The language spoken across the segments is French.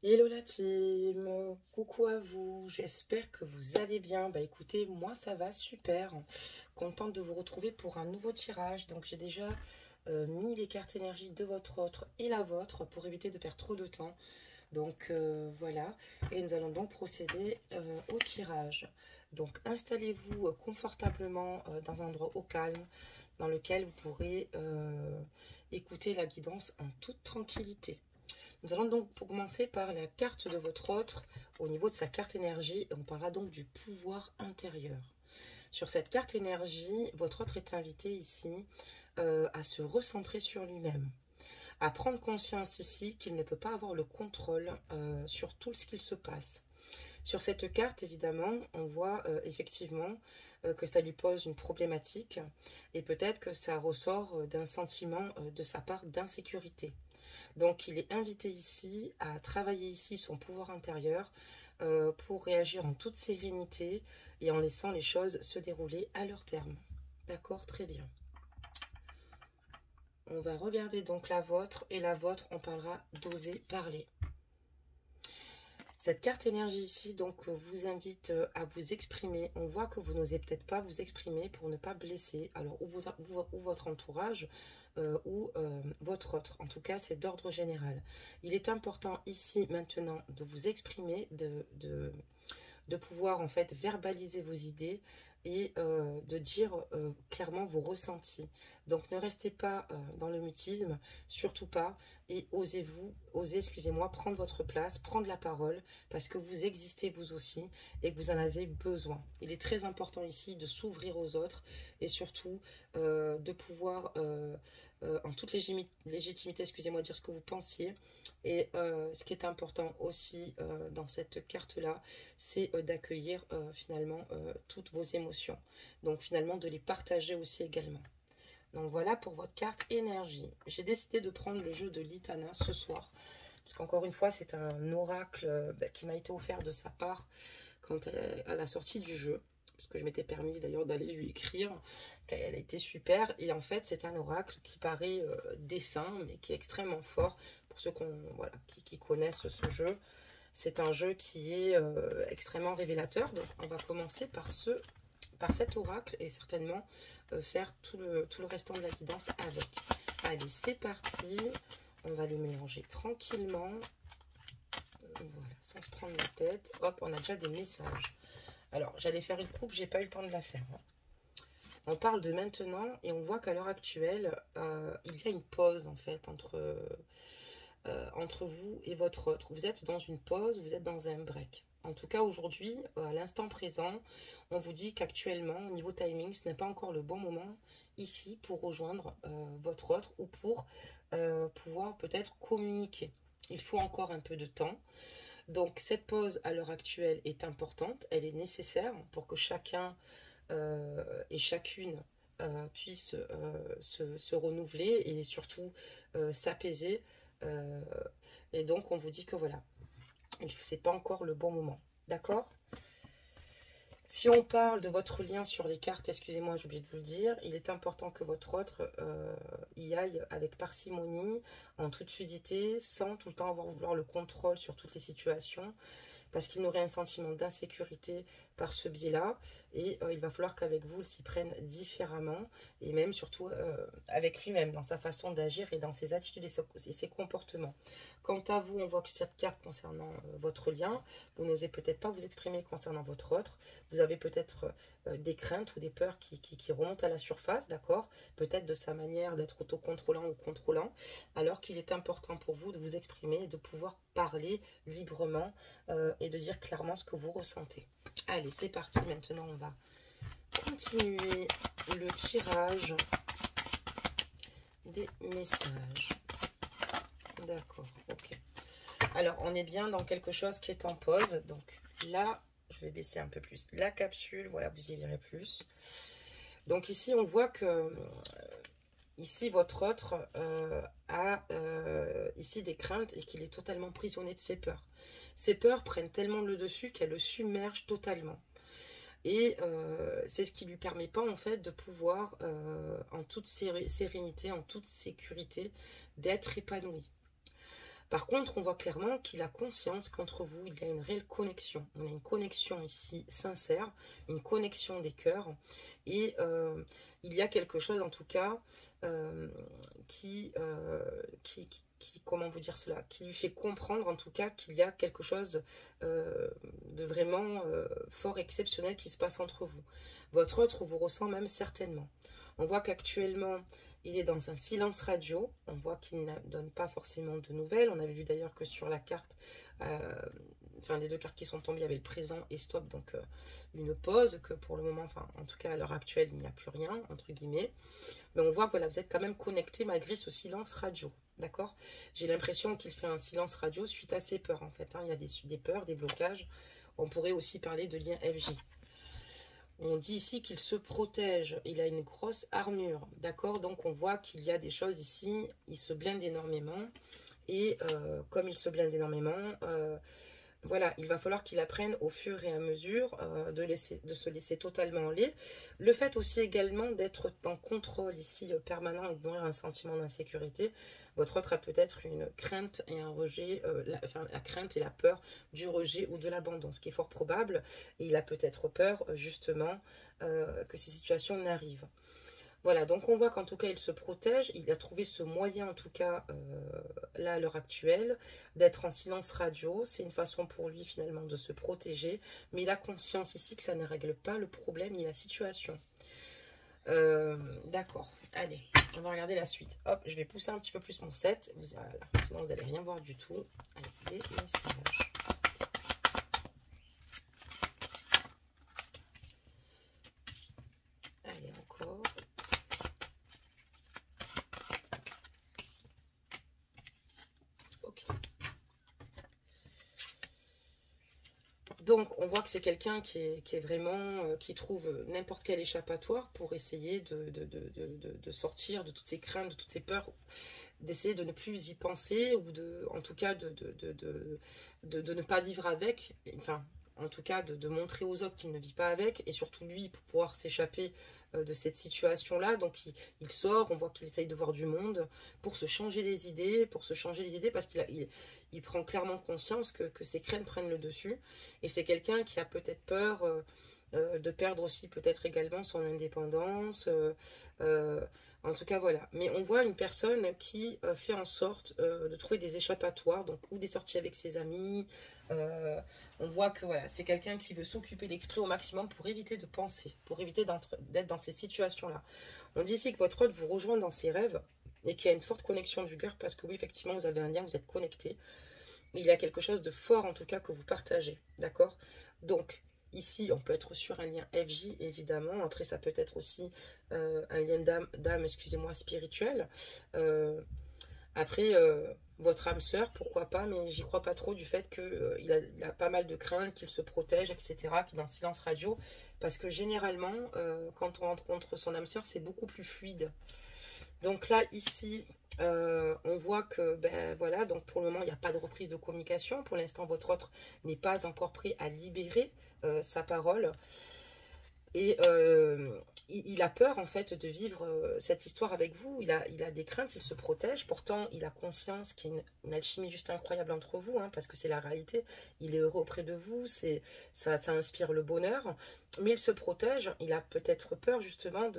Hello la team, coucou à vous, j'espère que vous allez bien. Bah écoutez, moi ça va super, contente de vous retrouver pour un nouveau tirage. Donc j'ai déjà mis les cartes énergie de votre autre et la vôtre pour éviter de perdre trop de temps. Donc voilà, et nous allons donc procéder au tirage. Donc installez-vous confortablement dans un endroit au calme dans lequel vous pourrez écouter la guidance en toute tranquillité. Nous allons donc commencer par la carte de votre autre au niveau de sa carte énergie. On parlera donc du pouvoir intérieur. Sur cette carte énergie, votre autre est invité ici à se recentrer sur lui-même, à prendre conscience ici qu'il ne peut pas avoir le contrôle sur tout ce qu'il se passe. Sur cette carte, évidemment, on voit effectivement que ça lui pose une problématique et peut-être que ça ressort d'un sentiment de sa part d'insécurité. Donc, il est invité ici à travailler ici son pouvoir intérieur pour réagir en toute sérénité et en laissant les choses se dérouler à leur terme. D'accord, très bien. On va regarder donc la vôtre et la vôtre, on parlera d'oser parler. Cette carte énergie ici, donc, vous invite à vous exprimer. On voit que vous n'osez peut-être pas vous exprimer pour ne pas blesser. Alors, ou votre entourage, ou votre autre. En tout cas, c'est d'ordre général. Il est important ici, maintenant, de vous exprimer, de pouvoir, en fait, verbaliser vos idées et de dire clairement vos ressentis. Donc, ne restez pas dans le mutisme, surtout pas, et osez, excusez-moi, prendre votre place, prendre la parole, parce que vous existez vous aussi et que vous en avez besoin. Il est très important ici de s'ouvrir aux autres et surtout de pouvoir, en toute légitimité, excusez-moi, dire ce que vous pensiez. Et ce qui est important aussi dans cette carte-là, c'est d'accueillir finalement toutes vos émotions. Donc finalement de les partager aussi également. Donc voilà pour votre carte énergie. J'ai décidé de prendre le jeu de l'Itana ce soir. Parce qu'encore une fois, c'est un oracle qui m'a été offert de sa part à la sortie du jeu. Parce que je m'étais permise d'ailleurs d'aller lui écrire. Elle a été super. Et en fait, c'est un oracle qui paraît décent, mais qui est extrêmement fort. Pour ceux qui connaissent ce jeu. C'est un jeu qui est extrêmement révélateur. Donc, on va commencer par cet oracle et certainement faire tout le restant de la guidance avec. Allez, c'est parti. On va les mélanger tranquillement. Voilà, sans se prendre la tête. Hop, on a déjà des messages. Alors, j'allais faire une coupe, j'ai pas eu le temps de la faire. On parle de maintenant et on voit qu'à l'heure actuelle, il y a une pause en fait entre vous et votre autre. Vous êtes dans une pause, vous êtes dans un break. En tout cas, aujourd'hui, à l'instant présent, on vous dit qu'actuellement, au niveau timing, ce n'est pas encore le bon moment ici pour rejoindre votre autre ou pour pouvoir peut-être communiquer. Il faut encore un peu de temps. Donc, cette pause à l'heure actuelle est importante. Elle est nécessaire pour que chacun et chacune puisse se renouveler et surtout s'apaiser. Et donc, on vous dit que voilà, c'est pas encore le bon moment. D'accord? Si on parle de votre lien sur les cartes, excusez-moi, j'ai oublié de vous le dire, il est important que votre autre y aille avec parcimonie, en toute fluidité, sans tout le temps vouloir le contrôle sur toutes les situations, parce qu'il n'aurait un sentiment d'insécurité par ce biais-là, et il va falloir qu'avec vous, il s'y prenne différemment, et même surtout avec lui-même, dans sa façon d'agir et dans ses attitudes et ses comportements. Quant à vous, on voit que cette carte concernant votre lien, vous n'osez peut-être pas vous exprimer concernant votre autre, vous avez peut-être des craintes ou des peurs qui remontent à la surface, d'accord? Peut-être de sa manière d'être autocontrôlant ou contrôlant, alors qu'il est important pour vous de vous exprimer et de pouvoir parler librement et de dire clairement ce que vous ressentez. Allez, c'est parti. Maintenant, on va continuer le tirage des messages. D'accord, ok. Alors, on est bien dans quelque chose qui est en pause. Donc là, je vais baisser un peu plus la capsule. Voilà, vous y verrez plus. Donc ici, on voit que ici, votre autre a ici des craintes et qu'il est totalement prisonnier de ses peurs. Ses peurs prennent tellement le dessus qu'elles le submergent totalement. Et c'est ce qui lui permet pas en fait de pouvoir en toute sérénité, en toute sécurité, d'être épanoui. Par contre, on voit clairement qu'il a conscience qu'entre vous, il y a une réelle connexion. On a une connexion ici sincère, une connexion des cœurs. Et il y a quelque chose, en tout cas, comment vous dire cela, qui lui fait comprendre, en tout cas, qu'il y a quelque chose de vraiment fort, exceptionnel qui se passe entre vous. Votre autre vous ressent même certainement. On voit qu'actuellement, il est dans un silence radio. On voit qu'il ne donne pas forcément de nouvelles. On avait vu d'ailleurs que sur la carte, enfin les deux cartes qui sont tombées, il y avait le présent et stop, donc une pause, que pour le moment, enfin en tout cas à l'heure actuelle, il n'y a plus rien, entre guillemets. Mais on voit que voilà, vous êtes quand même connecté malgré ce silence radio. D'accord? J'ai l'impression qu'il fait un silence radio suite à ses peurs, en fait. Hein. Il y a des peurs, des blocages. On pourrait aussi parler de lien FJ. On dit ici qu'il se protège, il a une grosse armure, d'accord? Donc on voit qu'il y a des choses ici, il se blinde énormément, et comme il se blinde énormément, voilà, il va falloir qu'il apprenne au fur et à mesure de se laisser totalement aller. Le fait aussi également d'être en contrôle ici permanent et de nourrir un sentiment d'insécurité. Votre autre a peut-être une crainte et un rejet, la crainte et la peur du rejet ou de l'abandon, ce qui est fort probable. Et il a peut-être peur justement que ces situations n'arrivent. Voilà, donc on voit qu'en tout cas, il se protège. Il a trouvé ce moyen, en tout cas, là, à l'heure actuelle, d'être en silence radio. C'est une façon pour lui, finalement, de se protéger. Mais il a conscience ici que ça ne règle pas le problème ni la situation. D'accord, allez, on va regarder la suite. Hop, je vais pousser un petit peu plus mon set. Voilà, sinon, vous n'allez rien voir du tout. Allez, des messages. Allez, encore. Donc, on voit que c'est quelqu'un qui est vraiment, qui trouve n'importe quel échappatoire pour essayer de sortir de toutes ses craintes, de toutes ses peurs, d'essayer de ne plus y penser, ou en tout cas de ne pas vivre avec, enfin, en tout cas de montrer aux autres qu'il ne vit pas avec, et surtout lui pour pouvoir s'échapper de cette situation-là. Donc il sort, on voit qu'il essaye de voir du monde pour se changer les idées, parce qu'il prend clairement conscience que ses craintes prennent le dessus, et c'est quelqu'un qui a peut-être peur de perdre aussi peut-être également son indépendance, en tout cas voilà. Mais on voit une personne qui fait en sorte de trouver des échappatoires, donc ou des sorties avec ses amis. On voit que voilà, c'est quelqu'un qui veut s'occuper l'esprit au maximum pour éviter de penser, pour éviter d'être dans ces situations-là. On dit ici que votre hôte vous rejoint dans ses rêves et qu'il y a une forte connexion du cœur, parce que oui, effectivement, vous avez un lien, vous êtes connectés. Il y a quelque chose de fort, en tout cas, que vous partagez, d'accord? Donc, ici, on peut être sur un lien FJ, évidemment. Après, ça peut être aussi un lien d'âme, excusez-moi, spirituel. Après, votre âme sœur, pourquoi pas, mais j'y crois pas trop du fait qu'il a pas mal de craintes, qu'il se protège, etc., qu'il est en silence radio. Parce que généralement, quand on rencontre son âme sœur, c'est beaucoup plus fluide. Donc là, ici, on voit que, ben voilà, donc pour le moment, il n'y a pas de reprise de communication. Pour l'instant, votre autre n'est pas encore prêt à libérer sa parole. Et il a peur, en fait, de vivre cette histoire avec vous. Il a des craintes, il se protège. Pourtant, il a conscience qu'il y a une alchimie juste incroyable entre vous, hein, parce que c'est la réalité. Il est heureux auprès de vous, ça inspire le bonheur. Mais il se protège. Il a peut-être peur, justement,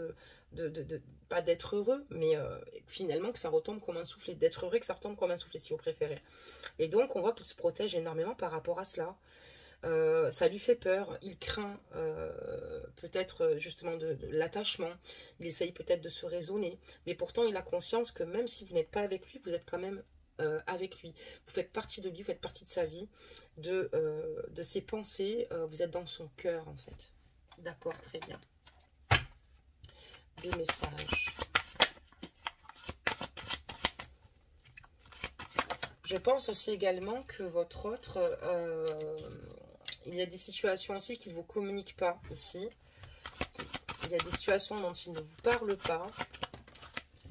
pas d'être heureux, mais finalement, que ça retombe comme un soufflet. D'être heureux, que ça retombe comme un soufflet, si vous préférez. Et donc, on voit qu'il se protège énormément par rapport à cela. Ça lui fait peur, il craint peut-être justement de l'attachement, il essaye peut-être de se raisonner, mais pourtant il a conscience que même si vous n'êtes pas avec lui, vous êtes quand même avec lui. Vous faites partie de lui, vous faites partie de sa vie, de ses pensées, vous êtes dans son cœur en fait. D'accord, très bien. Des messages. Je pense aussi également que votre autre... il y a des situations aussi qu'il ne vous communique pas ici. Il y a des situations dont il ne vous parle pas.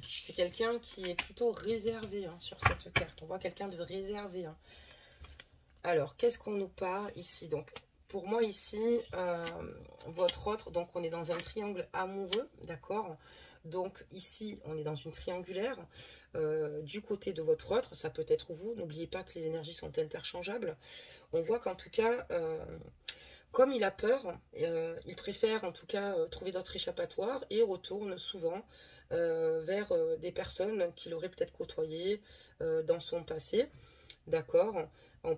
C'est quelqu'un qui est plutôt réservé hein, sur cette carte. On voit quelqu'un de réservé. Hein. Alors, qu'est-ce qu'on nous parle ici? Donc, pour moi ici, votre autre, donc on est dans un triangle amoureux, d'accord? Donc ici, on est dans une triangulaire. Du côté de votre autre, ça peut être vous. N'oubliez pas que les énergies sont interchangeables. On voit qu'en tout cas, comme il a peur, il préfère en tout cas trouver d'autres échappatoires et retourne souvent vers des personnes qu'il aurait peut-être côtoyées dans son passé. D'accord?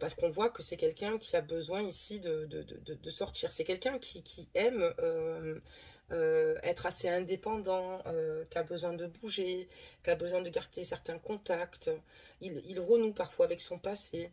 Parce qu'on voit que c'est quelqu'un qui a besoin ici de sortir. C'est quelqu'un qui aime être assez indépendant, qui a besoin de bouger, qui a besoin de garder certains contacts. Il renoue parfois avec son passé.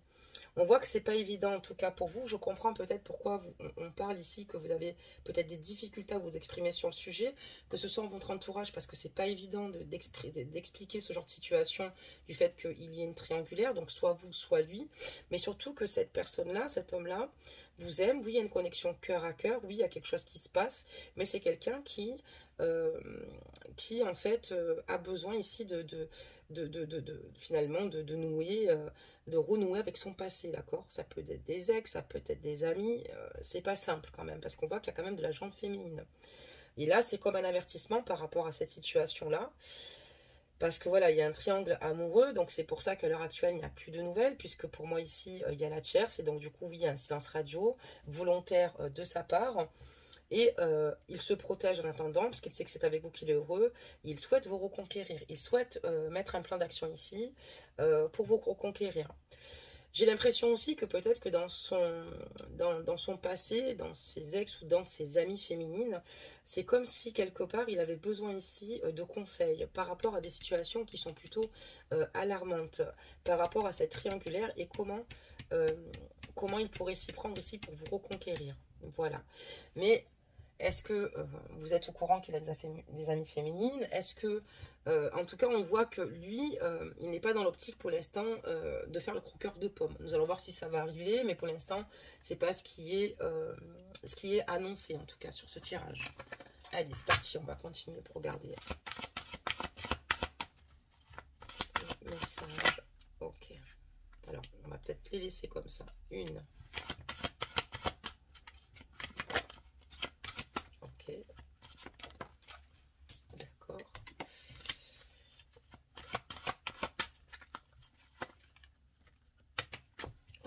On voit que c'est pas évident en tout cas pour vous. Je comprends peut-être pourquoi on parle ici que vous avez peut-être des difficultés à vous exprimer sur le sujet, que ce soit en votre entourage, parce que c'est pas évident d'expliquer ce genre de situation du fait qu'il y ait une triangulaire, donc soit vous, soit lui, mais surtout que cette personne-là, cet homme-là, vous aime. Oui, il y a une connexion cœur à cœur, oui, il y a quelque chose qui se passe, mais c'est quelqu'un euh, qui en fait a besoin ici finalement de nouer, de renouer avec son passé, d'accord? Ça peut être des ex, ça peut être des amis, c'est pas simple quand même, parce qu'on voit qu'il y a quand même de la jante féminine. Et là, c'est comme un avertissement par rapport à cette situation-là, parce que voilà, il y a un triangle amoureux, donc c'est pour ça qu'à l'heure actuelle, il n'y a plus de nouvelles, puisque pour moi ici, il y a la tierce, et donc du coup, oui, il y a un silence radio volontaire de sa part. Et il se protège en attendant, parce qu'il sait que c'est avec vous qu'il est heureux. Il souhaite vous reconquérir. Il souhaite mettre un plan d'action ici pour vous reconquérir. J'ai l'impression aussi que peut-être que dans son passé, dans ses ex ou dans ses amies féminines, c'est comme si quelque part il avait besoin ici de conseils par rapport à des situations qui sont plutôt alarmantes, par rapport à cette triangulaire et comment il pourrait s'y prendre ici pour vous reconquérir. Voilà. Mais est-ce que vous êtes au courant qu'il a des amies féminines? Est-ce que, en tout cas, on voit que lui, il n'est pas dans l'optique pour l'instant de faire le croqueur de pommes. Nous allons voir si ça va arriver, mais pour l'instant, c'est pas ce qui est annoncé, en tout cas, sur ce tirage. Allez, c'est parti, on va continuer pour regarder. Message. Ok. Alors, on va peut-être les laisser comme ça. Une. Ok. D'accord.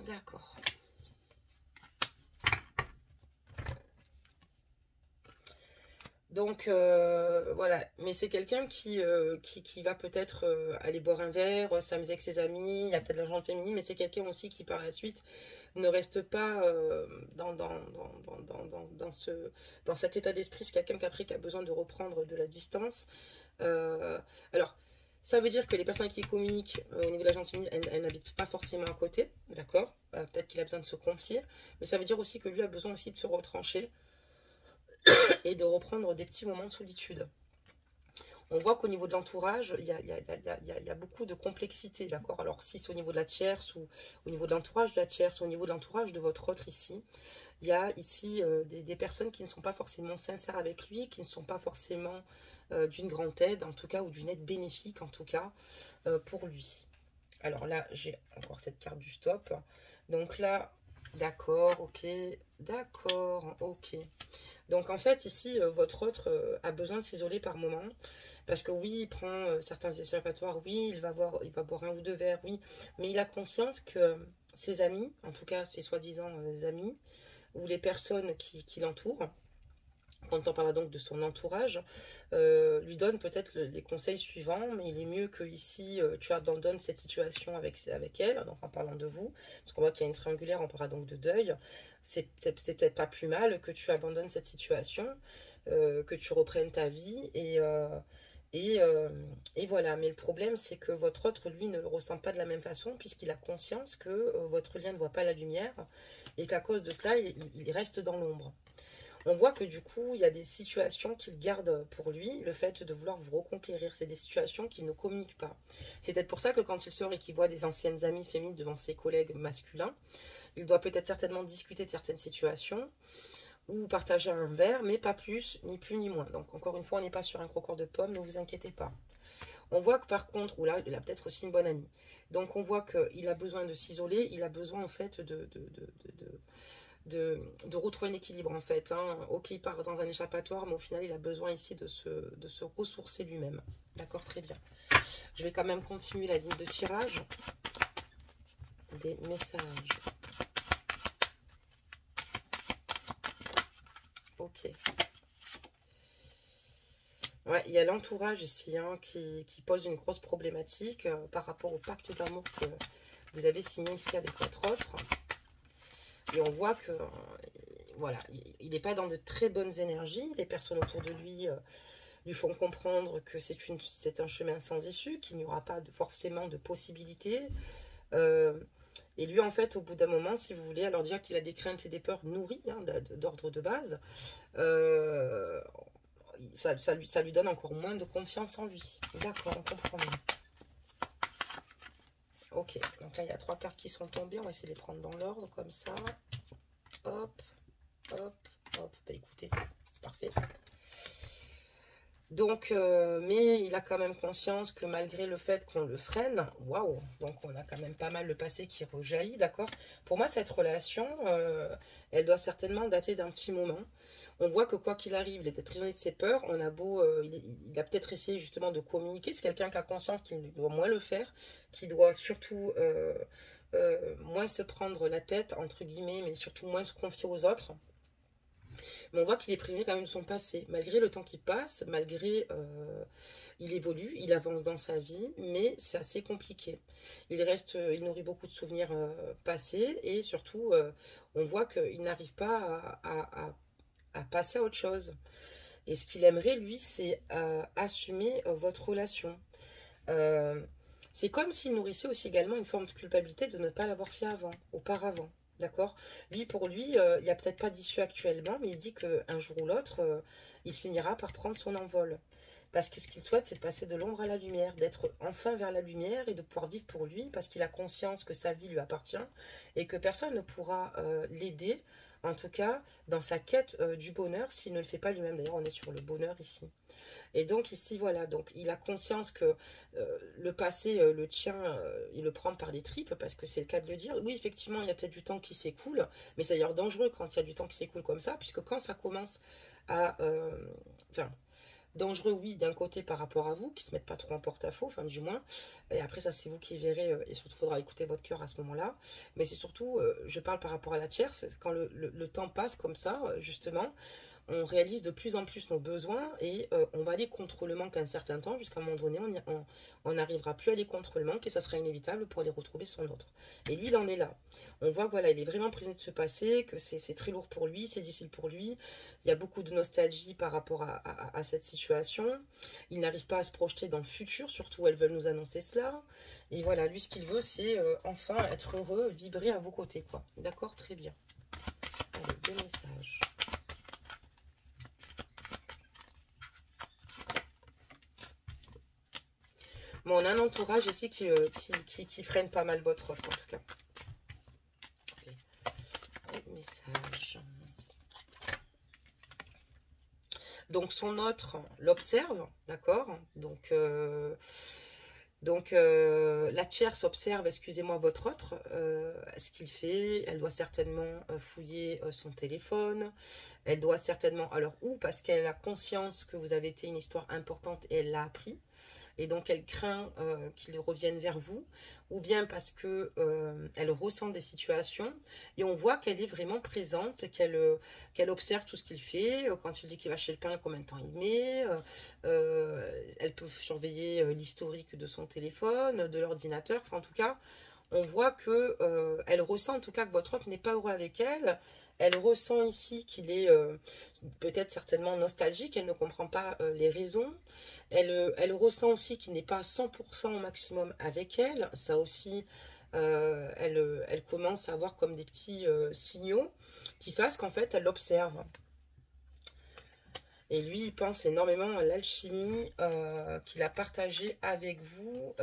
D'accord. Donc, voilà. Mais c'est quelqu'un qui va peut-être aller boire un verre, s'amuser avec ses amis. Il y a peut-être la gente féminine, mais c'est quelqu'un aussi qui, par la suite, ne reste pas dans cet état d'esprit. C'est quelqu'un qui a besoin de reprendre de la distance. Alors, ça veut dire que les personnes qui communiquent au niveau de la gente féminine, elles n'habitent pas forcément à côté, d'accord? Peut-être qu'il a besoin de se confier, mais ça veut dire aussi que lui a besoin aussi de se retrancher et de reprendre des petits moments de solitude. On voit qu'au niveau de l'entourage, il y a beaucoup de complexité, d'accord? Alors, si c'est au niveau de la tierce ou au niveau de l'entourage de la tierce, au niveau de l'entourage de votre autre ici, il y a ici des personnes qui ne sont pas forcément sincères avec lui, qui ne sont pas forcément d'une grande aide, en tout cas, ou d'une aide bénéfique, en tout cas, pour lui. Alors là, j'ai encore cette carte du stop. Donc là, d'accord, ok, d'accord, ok. Donc en fait, ici, votre autre a besoin de s'isoler par moment. Parce que oui, il prend certains échappatoires, oui, il va boire un ou deux verres, oui. Mais il a conscience que ses amis, en tout cas ses soi-disant amis, ou les personnes qui l'entourent, quand on parle donc de son entourage, lui donne peut-être les conseils suivants, mais il est mieux que ici tu abandonnes cette situation avec elle, donc en parlant de vous, parce qu'on voit qu'il y a une triangulaire, on parlera donc de deuil, c'est peut-être pas plus mal que tu abandonnes cette situation, que tu reprennes ta vie, et voilà. Mais le problème, c'est que votre autre, lui, ne le ressent pas de la même façon, puisqu'il a conscience que votre lien ne voit pas la lumière, et qu'à cause de cela, il reste dans l'ombre. On voit que du coup, il y a des situations qu'il garde pour lui, le fait de vouloir vous reconquérir. C'est des situations qu'il ne communique pas. C'est peut-être pour ça que quand il sort et qu'il voit des anciennes amies féminines devant ses collègues masculins, il doit peut-être certainement discuter de certaines situations ou partager un verre, mais pas plus, ni plus ni moins. Donc encore une fois, on n'est pas sur un croqueur de pommes, ne vous inquiétez pas. On voit que par contre, ou là, il a peut-être aussi une bonne amie. Donc on voit qu'il a besoin de s'isoler, il a besoin en fait de retrouver un équilibre en fait. Hein. Ok, il part dans un échappatoire, mais au final, il a besoin ici de se ressourcer lui-même. D'accord, très bien. Je vais quand même continuer la ligne de tirage des messages. Ok. Ouais, il y a l'entourage ici hein, qui pose une grosse problématique par rapport au pacte d'amour que vous avez signé ici avec votre autre. Et on voit que voilà, il n'est pas dans de très bonnes énergies. Les personnes autour de lui lui font comprendre que c'est un chemin sans issue, qu'il n'y aura pas forcément de possibilités. Et lui, en fait, au bout d'un moment, si vous voulez, alors déjà qu'il a des craintes et des peurs nourries hein, d'ordre de base, ça lui donne encore moins de confiance en lui. D'accord, on comprend bien. Ok, donc là, il y a 3 cartes qui sont tombées. On va essayer de les prendre dans l'ordre, comme ça. Hop, hop, hop. Bah écoutez, c'est parfait. Donc, mais il a quand même conscience que malgré le fait qu'on le freine, waouh, donc on a quand même pas mal le passé qui rejaillit, d'accord. Pour moi, cette relation, elle doit certainement dater d'un petit moment. On voit que quoi qu'il arrive, il était prisonnier de ses peurs. On a beau, il a peut-être essayé justement de communiquer. C'est quelqu'un qui a conscience qu'il doit moins le faire, qui doit surtout moins se prendre la tête, entre guillemets, mais surtout moins se confier aux autres. Mais on voit qu'il est prisonnier quand même de son passé. Malgré le temps qui passe, malgré... il évolue, il avance dans sa vie, mais c'est assez compliqué. Il nourrit beaucoup de souvenirs passés et surtout, on voit qu'il n'arrive pas à passer à autre chose. Et ce qu'il aimerait, lui, c'est assumer votre relation. C'est comme s'il nourrissait aussi également une forme de culpabilité de ne pas l'avoir fait auparavant. D'accord. Lui, pour lui, il n'y a peut-être pas d'issue actuellement, mais il se dit qu'un jour ou l'autre, il finira par prendre son envol. Parce que ce qu'il souhaite, c'est de passer de l'ombre à la lumière, d'être enfin vers la lumière et de pouvoir vivre pour lui, parce qu'il a conscience que sa vie lui appartient et que personne ne pourra l'aider, en tout cas dans sa quête du bonheur, s'il ne le fait pas lui-même. D'ailleurs, on est sur le bonheur ici. Et donc ici, voilà, donc il a conscience que le passé, le tien, il le prend par des tripes, parce que c'est le cas de le dire. Oui, effectivement, il y a peut-être du temps qui s'écoule, mais c'est d'ailleurs dangereux quand il y a du temps qui s'écoule comme ça, puisque quand ça commence à... Enfin, dangereux, oui, d'un côté par rapport à vous, qui ne se mettent pas trop en porte-à-faux, enfin du moins. Et après, ça, c'est vous qui verrez, et surtout, il faudra écouter votre cœur à ce moment-là. Mais c'est surtout, je parle par rapport à la tierce, quand le temps passe comme ça, justement, on réalise de plus en plus nos besoins et on va aller contre le manque un certain temps, jusqu'à un moment donné, on n'arrivera plus à aller contre le manque et ça sera inévitable pour aller retrouver son autre. Et lui, il en est là. On voit que voilà, il est vraiment prisonnier de ce passé, que c'est très lourd pour lui, c'est difficile pour lui. Il y a beaucoup de nostalgie par rapport à cette situation. Il n'arrive pas à se projeter dans le futur, surtout elles veulent nous annoncer cela. Et voilà, lui, ce qu'il veut, c'est enfin être heureux, vibrer à vos côtés, quoi. D'accord, très bien. Allez, deux messages. Bon, on a un entourage ici qui freine pas mal votre offre, en tout cas. Allez, message. Donc, son autre l'observe, d'accord. Donc, la tierce observe, excusez-moi, votre autre, ce qu'il fait. Elle doit certainement fouiller son téléphone. Elle doit certainement... Alors, où? Parce qu'elle a conscience que vous avez été une histoire importante et elle l'a appris. Et donc elle craint qu'il revienne vers vous, ou bien parce que elle ressent des situations et on voit qu'elle est vraiment présente, qu'elle observe tout ce qu'il fait. Quand il dit qu'il va chez le pain, combien de temps il met, elle peut surveiller l'historique de son téléphone, de l'ordinateur. Enfin, en tout cas, on voit que elle ressent en tout cas que votre autre n'est pas heureux avec elle. Elle ressent ici qu'il est peut-être certainement nostalgique, elle ne comprend pas les raisons. Elle ressent aussi qu'il n'est pas à 100% au maximum avec elle. Ça aussi, elle commence à avoir comme des petits signaux qui fassent qu'en fait, elle l'observe. Et lui, il pense énormément à l'alchimie qu'il a partagée avec vous.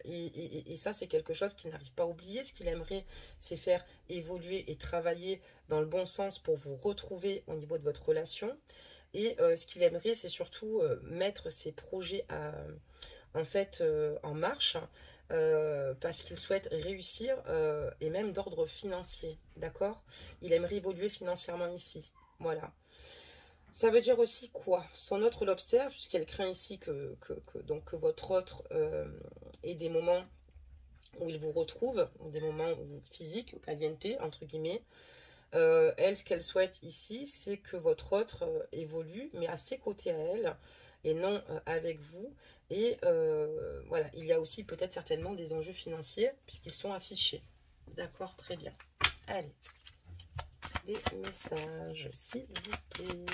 Et ça, c'est quelque chose qu'il n'arrive pas à oublier. Ce qu'il aimerait, c'est faire évoluer et travailler dans le bon sens pour vous retrouver au niveau de votre relation. Et ce qu'il aimerait, c'est surtout mettre ses projets en marche parce qu'il souhaite réussir et même d'ordre financier, d'accord? Il aimerait évoluer financièrement ici, voilà. Ça veut dire aussi quoi? Son autre l'observe, puisqu'elle craint ici donc, que votre autre ait des moments où il vous retrouve, ou des moments physiques, caliente, entre guillemets. Elle, ce qu'elle souhaite ici, c'est que votre autre évolue, mais à ses côtés à elle, et non avec vous. Et voilà, il y a aussi peut-être certainement des enjeux financiers, puisqu'ils sont affichés. D'accord, très bien. Allez, des messages, s'il vous plaît.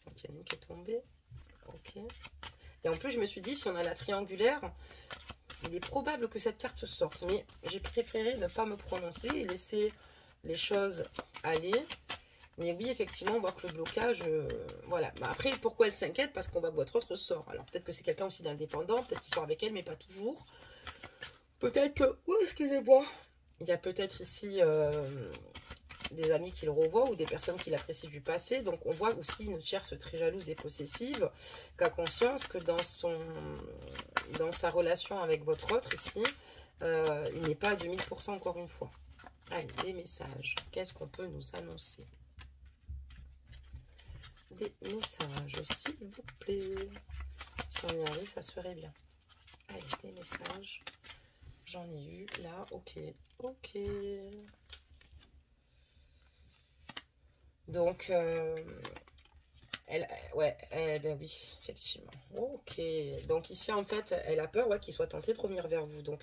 Donc, il y en a une qui est tombée. Ok. Et en plus, je me suis dit, si on a la triangulaire, il est probable que cette carte sorte. Mais j'ai préféré ne pas me prononcer et laisser les choses aller. Mais oui, effectivement, on voit que le blocage, voilà. Mais après, pourquoi elle s'inquiète? Parce qu'on voit que votre autre sort. Alors, peut-être que c'est quelqu'un aussi d'indépendant, peut-être qu'il sort avec elle, mais pas toujours. Peut-être que... Oh, excusez-moi. Il y a peut-être ici des amis qui le revoient ou des personnes qui l'apprécient du passé. Donc, on voit aussi une tierce très jalouse et possessive qui a conscience que dans sa relation avec votre autre ici, il n'est pas à 2000% encore une fois. Allez, des messages. Qu'est-ce qu'on peut nous annoncer? Des messages, s'il vous plaît. Si on y arrive, ça serait bien. Allez, des messages. J'en ai eu là, ok. Ok. Donc, ben oui, effectivement. Ok. Donc ici, en fait, elle a peur qu'il soit tenté de revenir vers vous. Donc,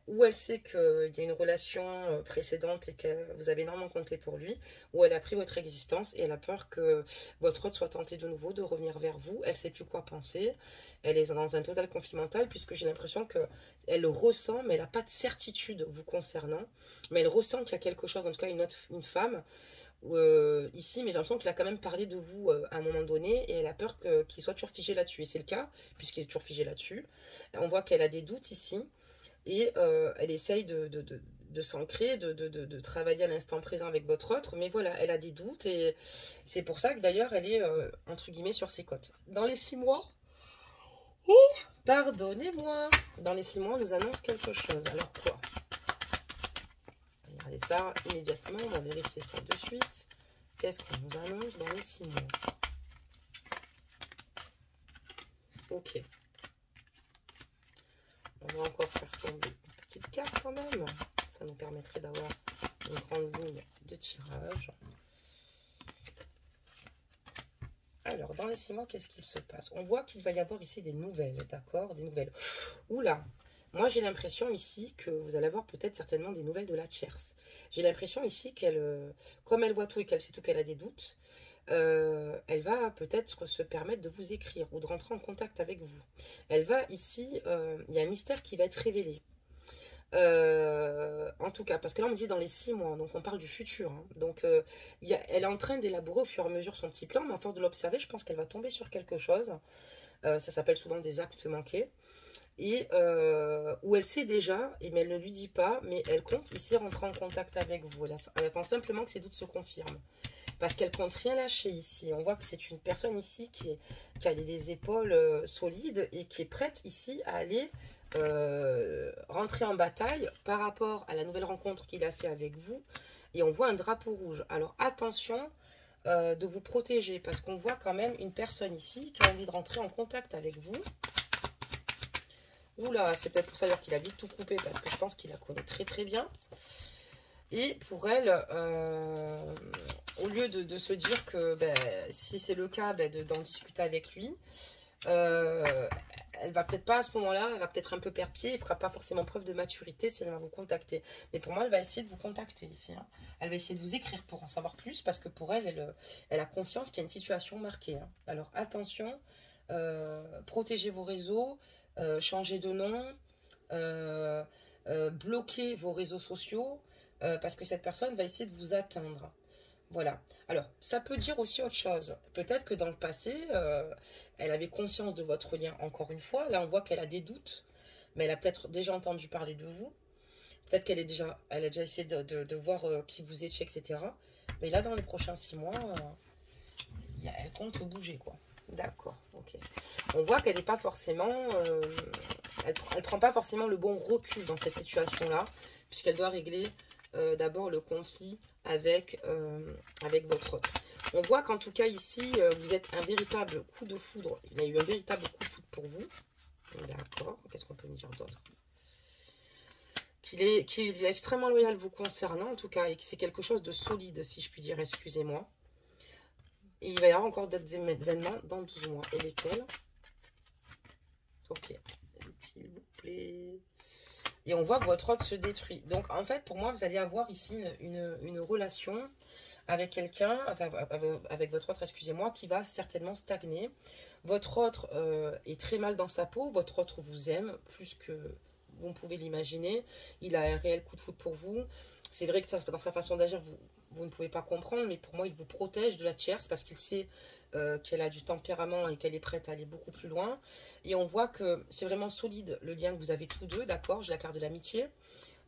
ou elle sait qu'il y a une relation précédente et que vous avez énormément compté pour lui, ou elle a pris votre existence et elle a peur que votre autre soit tenté de nouveau de revenir vers vous. Elle ne sait plus quoi penser. Elle est dans un total conflit mental puisque j'ai l'impression qu'elle le ressent, mais elle n'a pas de certitude vous concernant. Mais elle ressent qu'il y a quelque chose, en tout cas une femme, ici, mais j'ai l'impression qu'il a quand même parlé de vous à un moment donné et elle a peur qu'il soit toujours figé là-dessus. Et c'est le cas, puisqu'il est toujours figé là-dessus. On voit qu'elle a des doutes ici et elle essaye de s'ancrer, de travailler à l'instant présent avec votre autre. Mais voilà, elle a des doutes et c'est pour ça que d'ailleurs elle est entre guillemets sur ses côtes. Dans les 6 mois, pardonnez-moi, dans les 6 mois, on nous annonce quelque chose. Alors quoi? Regardez ça immédiatement, on va vérifier ça de suite. Qu'est-ce qu'on nous annonce dans les 6 mois? Ok. On va encore faire tomber une petite carte quand même. Ça nous permettrait d'avoir une grande ligne de tirage. Alors, dans les 6 mois, qu'est-ce qu'il se passe? On voit qu'il va y avoir ici des nouvelles, d'accord? Des nouvelles. Oula! Moi, j'ai l'impression ici que vous allez avoir peut-être certainement des nouvelles de la tierce. J'ai l'impression ici qu'elle, comme elle voit tout et qu'elle sait tout, qu'elle a des doutes, elle va peut-être se permettre de vous écrire ou de rentrer en contact avec vous. Elle va ici, il y a un mystère qui va être révélé. En tout cas, parce que là on me dit dans les 6 mois, donc on parle du futur, hein. Donc elle est en train d'élaborer au fur et à mesure son petit plan, mais à force de l'observer, je pense qu'elle va tomber sur quelque chose. Ça s'appelle souvent des actes manqués. Et où elle sait déjà, mais elle ne lui dit pas, mais elle compte ici rentrer en contact avec vous. Elle attend simplement que ses doutes se confirment. Parce qu'elle compte rien lâcher ici. On voit que c'est une personne ici qui a des épaules solides et qui est prête ici à aller rentrer en bataille par rapport à la nouvelle rencontre qu'il a fait avec vous. Et on voit un drapeau rouge. Alors attention de vous protéger parce qu'on voit quand même une personne ici qui a envie de rentrer en contact avec vous. Oula, c'est peut-être pour ça qu'il a vite tout coupé parce que je pense qu'il la connaît très très bien. Et pour elle, au lieu de se dire que si c'est le cas, d'en discuter avec lui, elle va peut-être pas à ce moment-là, elle va peut-être un peu perdre pied, elle fera pas forcément preuve de maturité si elle va vous contacter. Mais pour moi, elle va essayer de vous contacter ici. Hein. Elle va essayer de vous écrire pour en savoir plus parce que pour elle, elle a conscience qu'il y a une situation marquée. Hein. Alors attention, protégez vos réseaux, changez de nom, bloquez vos réseaux sociaux parce que cette personne va essayer de vous atteindre. Voilà. Alors, ça peut dire aussi autre chose. Peut-être que dans le passé, elle avait conscience de votre lien encore une fois. Là, on voit qu'elle a des doutes, mais elle a peut-être déjà entendu parler de vous. Peut-être qu'elle a déjà essayé de voir qui vous étiez, etc. Mais là, dans les prochains 6 mois, elle compte bouger, quoi. D'accord, ok. On voit qu'elle n'est pas forcément elle prend pas forcément le bon recul dans cette situation-là, puisqu'elle doit régler d'abord le conflit avec votre autre. On voit qu'en tout cas ici, vous êtes un véritable coup de foudre. Il a eu un véritable coup de foudre pour vous. D'accord, qu'est-ce qu'on peut me dire d'autre? Qu'il est extrêmement loyal vous concernant, en tout cas, et que c'est quelque chose de solide, si je puis dire, excusez-moi. Et il va y avoir encore d'autres événements dans 12 mois. Et lesquels? Ok, s'il vous plaît. Et on voit que votre autre se détruit. Donc, en fait, pour moi, vous allez avoir ici une relation avec quelqu'un, enfin, avec votre autre, excusez-moi, qui va certainement stagner. Votre autre est très mal dans sa peau. Votre autre vous aime plus que vous pouvez l'imaginer. Il a un réel coup de foudre pour vous. C'est vrai que ça, dans sa façon d'agir, vous ne pouvez pas comprendre, mais pour moi, il vous protège de la tierce parce qu'il sait qu'elle a du tempérament et qu'elle est prête à aller beaucoup plus loin. Et on voit que c'est vraiment solide le lien que vous avez tous deux, d'accord? J'ai la carte de l'amitié.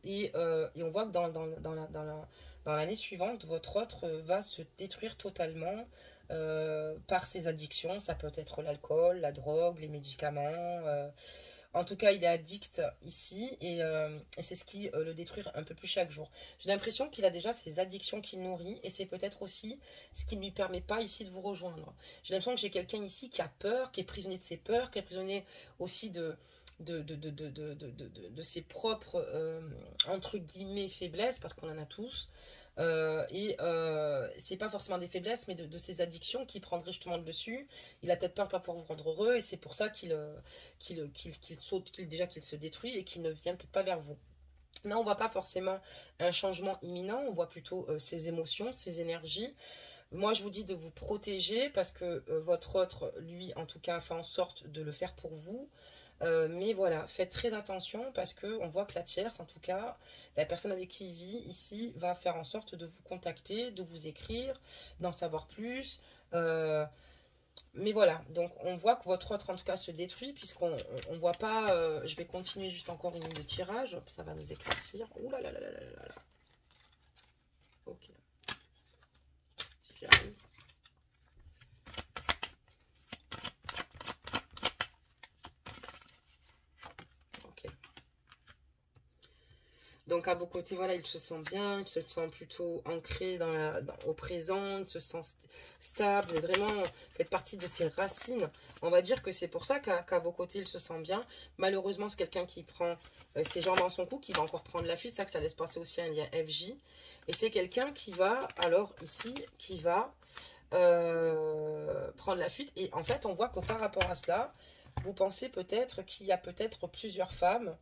Et on voit que dans l'année suivante, votre autre va se détruire totalement par ses addictions. Ça peut être l'alcool, la drogue, les médicaments. En tout cas, il est addict ici et c'est ce qui le détruit un peu plus chaque jour. J'ai l'impression qu'il a déjà ses addictions qu'il nourrit et c'est peut-être aussi ce qui ne lui permet pas ici de vous rejoindre. J'ai l'impression que j'ai quelqu'un ici qui a peur, qui est prisonnier de ses peurs, qui est prisonnier aussi de ses propres, entre guillemets, faiblesses, parce qu'on en a tous. C'est pas forcément des faiblesses, mais de ses addictions qui prendraient justement le dessus. Il a peut-être peur de ne pas pouvoir vous rendre heureux, et c'est pour ça qu'il se détruit et qu'il ne vient peut-être pas vers vous. Là, on voit pas forcément un changement imminent, on voit plutôt ses émotions, ses énergies. Moi, je vous dis de vous protéger parce que votre autre, lui, en tout cas, fait en sorte de le faire pour vous. Mais voilà, faites très attention parce qu'on voit que la tierce, en tout cas, la personne avec qui il vit ici, va faire en sorte de vous contacter, de vous écrire, d'en savoir plus. Mais voilà, donc on voit que votre autre, en tout cas, se détruit puisqu'on on voit pas... je vais continuer juste encore une ligne de tirage, ça va nous éclaircir. Ouh là là là là là là là. Ok. Si j'y arrive. Donc à vos côtés, voilà, il se sent bien, il se sent plutôt ancré au présent, il se sent stable, et vraiment faites partie de ses racines. On va dire que c'est pour ça qu'à vos côtés, il se sent bien. Malheureusement, c'est quelqu'un qui prend ses jambes dans son cou, qui va encore prendre la fuite, c'est ça que ça laisse passer aussi un lien FJ. Et c'est quelqu'un qui va, alors ici, qui va prendre la fuite. Et en fait, on voit que par rapport à cela, vous pensez peut-être qu'il y a peut-être plusieurs femmes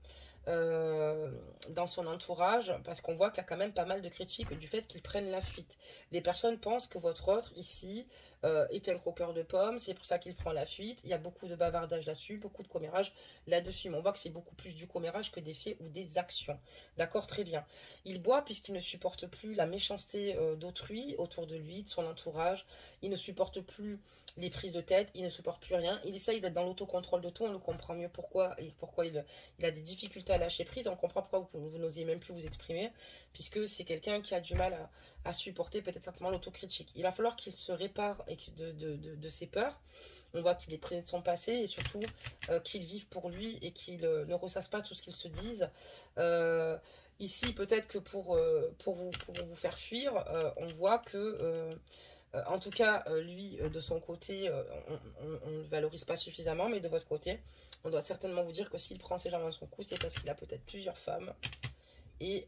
dans son entourage, parce qu'on voit qu'il y a quand même pas mal de critiques du fait qu'ils prennent la fuite. Les personnes pensent que votre autre ici est un croqueur de pommes, c'est pour ça qu'il prend la fuite. Il y a beaucoup de bavardage là-dessus, beaucoup de commérage là-dessus, mais on voit que c'est beaucoup plus du commérage que des faits ou des actions. D'accord, très bien. Il boit puisqu'il ne supporte plus la méchanceté d'autrui autour de lui, de son entourage. Il ne supporte plus les prises de tête, il ne supporte plus rien. Il essaye d'être dans l'autocontrôle de tout, on le comprend mieux pourquoi et pourquoi il a des difficultés à lâcher prise. On comprend pourquoi vous n'osez même plus vous exprimer, puisque c'est quelqu'un qui a du mal à supporter peut-être certainement l'autocritique. Il va falloir qu'il se répare de ses peurs. On voit qu'il est prisonnier de son passé et surtout qu'il vive pour lui et qu'il ne ressasse pas tout ce qu'il se dise. Ici, peut-être que pour vous faire fuir, on voit que... en tout cas, lui, de son côté, on ne le valorise pas suffisamment, mais de votre côté, on doit certainement vous dire que s'il prend ses jambes dans son cou, c'est parce qu'il a peut-être plusieurs femmes. Et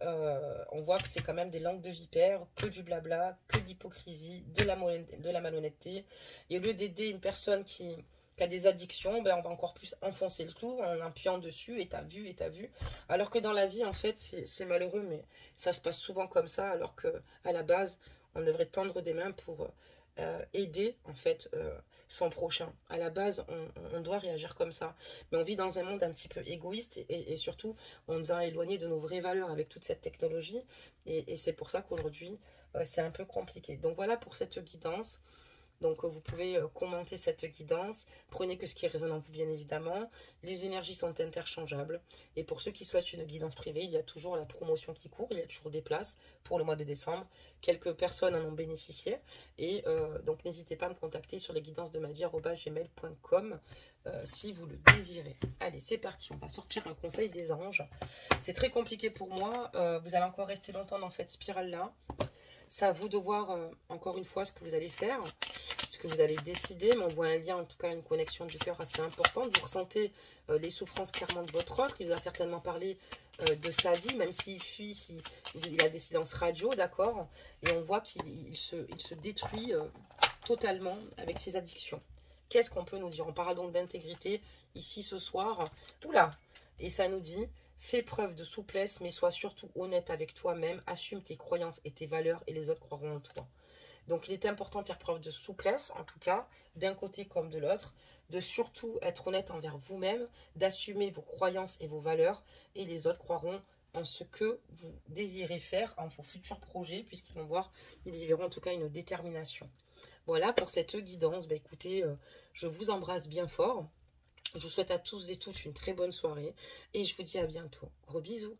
on voit que c'est quand même des langues de vipère, que du blabla, que de l'hypocrisie, de la malhonnêteté. Et au lieu d'aider une personne qui a des addictions, ben on va encore plus enfoncer le clou en appuyant dessus, et t'as vu, et t'as vu. Alors que dans la vie, en fait, c'est malheureux, mais ça se passe souvent comme ça, alors que à la base, on devrait tendre des mains pour aider, en fait, son prochain. À la base, on doit réagir comme ça. Mais on vit dans un monde un petit peu égoïste et surtout, on nous a éloignés de nos vraies valeurs avec toute cette technologie. Et c'est pour ça qu'aujourd'hui, c'est un peu compliqué. Donc voilà pour cette guidance. Donc, vous pouvez commenter cette guidance. Prenez que ce qui résonne en vous, bien évidemment. Les énergies sont interchangeables. Et pour ceux qui souhaitent une guidance privée, il y a toujours la promotion qui court. Il y a toujours des places pour le mois de décembre. Quelques personnes en ont bénéficié. Et donc, n'hésitez pas à me contacter sur lesguidancesdemadie@gmail.com si vous le désirez. Allez, c'est parti. On va sortir un conseil des anges. C'est très compliqué pour moi. Vous allez encore rester longtemps dans cette spirale-là. C'est à vous de voir, encore une fois, ce que vous allez faire, ce que vous allez décider. Mais on voit un lien, en tout cas, une connexion du cœur assez importante. Vous ressentez les souffrances clairement de votre autre. Il vous a certainement parlé de sa vie, même s'il fuit, il a des silences radio, d'accord. Et on voit qu'il se détruit totalement avec ses addictions. Qu'est-ce qu'on peut nous dire? On parle donc d'intégrité ici ce soir. Oula! Et ça nous dit... Fais preuve de souplesse, mais sois surtout honnête avec toi-même. Assume tes croyances et tes valeurs et les autres croiront en toi. Donc, il est important de faire preuve de souplesse, en tout cas, d'un côté comme de l'autre. De surtout être honnête envers vous-même, d'assumer vos croyances et vos valeurs. Et les autres croiront en ce que vous désirez faire, en vos futurs projets, puisqu'ils vont voir, ils y verront en tout cas une détermination. Voilà pour cette guidance. Bah, écoutez, je vous embrasse bien fort. Je vous souhaite à tous et toutes une très bonne soirée et je vous dis à bientôt. Gros bisous.